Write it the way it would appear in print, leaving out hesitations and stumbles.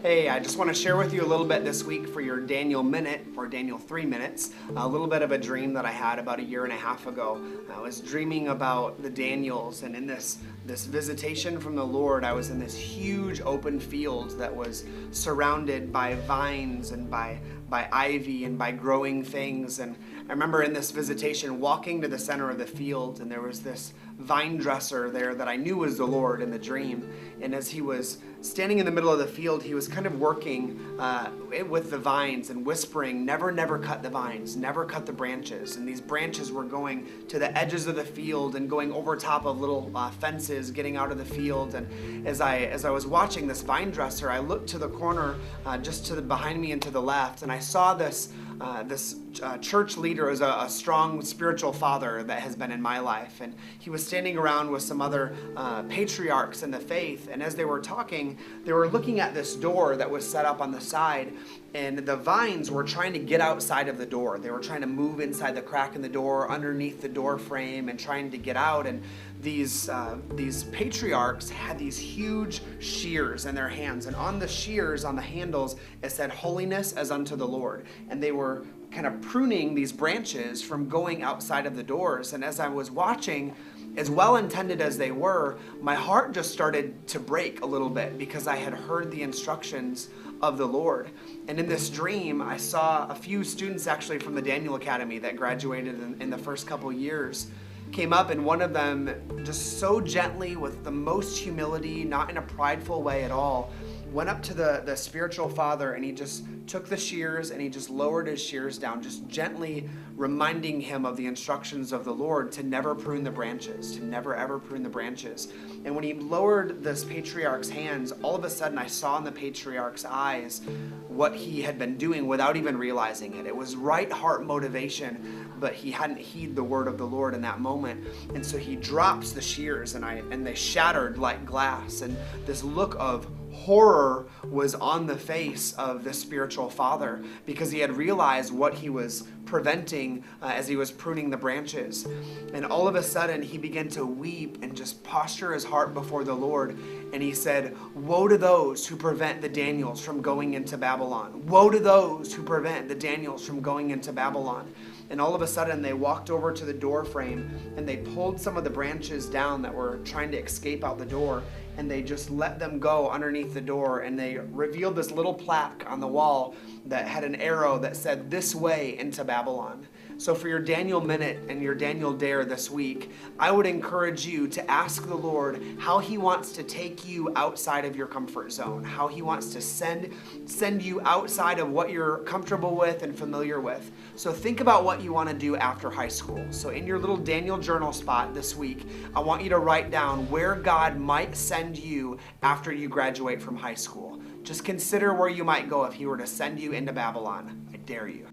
Hey, I just want to share with you a little bit this week for your Daniel Minute, or Daniel 3 Minutes, a little bit of a dream that I had about a year and a half ago. I was dreaming about the Daniels, and in this visitation from the Lord, I was in this huge open field that was surrounded by vines and by ivy and by growing things. And I remember in this visitation walking to the center of the field, and there was this vine dresser there that I knew was the Lord in the dream. And as he was standing in the middle of the field, he was kind of working with the vines and whispering, never cut the vines, never cut the branches. And these branches were going to the edges of the field and going over top of little fences, getting out of the field. And as I was watching this vine dresser, I looked to the corner just to the behind me and to the left, and I saw this church leader as a strong spiritual father that has been in my life. And he was standing around with some other patriarchs in the faith. And as they were talking, they were looking at this door that was set up on the side. And the vines were trying to get outside of the door. They were trying to move inside the crack in the door, underneath the door frame, and trying to get out. And these patriarchs had these huge shears in their hands. And on the shears, on the handles, it said, "Holiness as unto the Lord." And they were kind of pruning these branches from going outside of the doors. And as I was watching, as well-intended as they were, my heart just started to break a little bit because I had heard the instructions of the Lord. And in this dream, I saw a few students actually from the Daniel Academy that graduated in the first couple years came up, and one of them just so gently, with the most humility, not in a prideful way at all, went up to the spiritual father, and he just took the shears and he just lowered his shears down, just gently reminding him of the instructions of the Lord to never prune the branches, to never ever prune the branches. And when he lowered this patriarch's hands, all of a sudden I saw in the patriarch's eyes what he had been doing without even realizing it. It was right heart motivation, but he hadn't heeded the word of the Lord in that moment. And so he drops the shears, and they shattered like glass. And this look of horror was on the face of the spiritual father because he had realized what he was preventing as he was pruning the branches. And all of a sudden he began to weep and just posture his heart before the Lord. And he said, "Woe to those who prevent the Daniels from going into Babylon. Woe to those who prevent the Daniels from going into Babylon." And all of a sudden they walked over to the door frame and they pulled some of the branches down that were trying to escape out the door, and they just let them go underneath the door, and they revealed this little plaque on the wall that had an arrow that said, "This way into Babylon." So for your Daniel Minute and your Daniel Dare this week, I would encourage you to ask the Lord how he wants to take you outside of your comfort zone, how he wants to send you outside of what you're comfortable with and familiar with. So think about what you want to do after high school. So in your little Daniel journal spot this week, I want you to write down where God might send you after you graduate from high school. Just consider where you might go if he were to send you into Babylon. I dare you.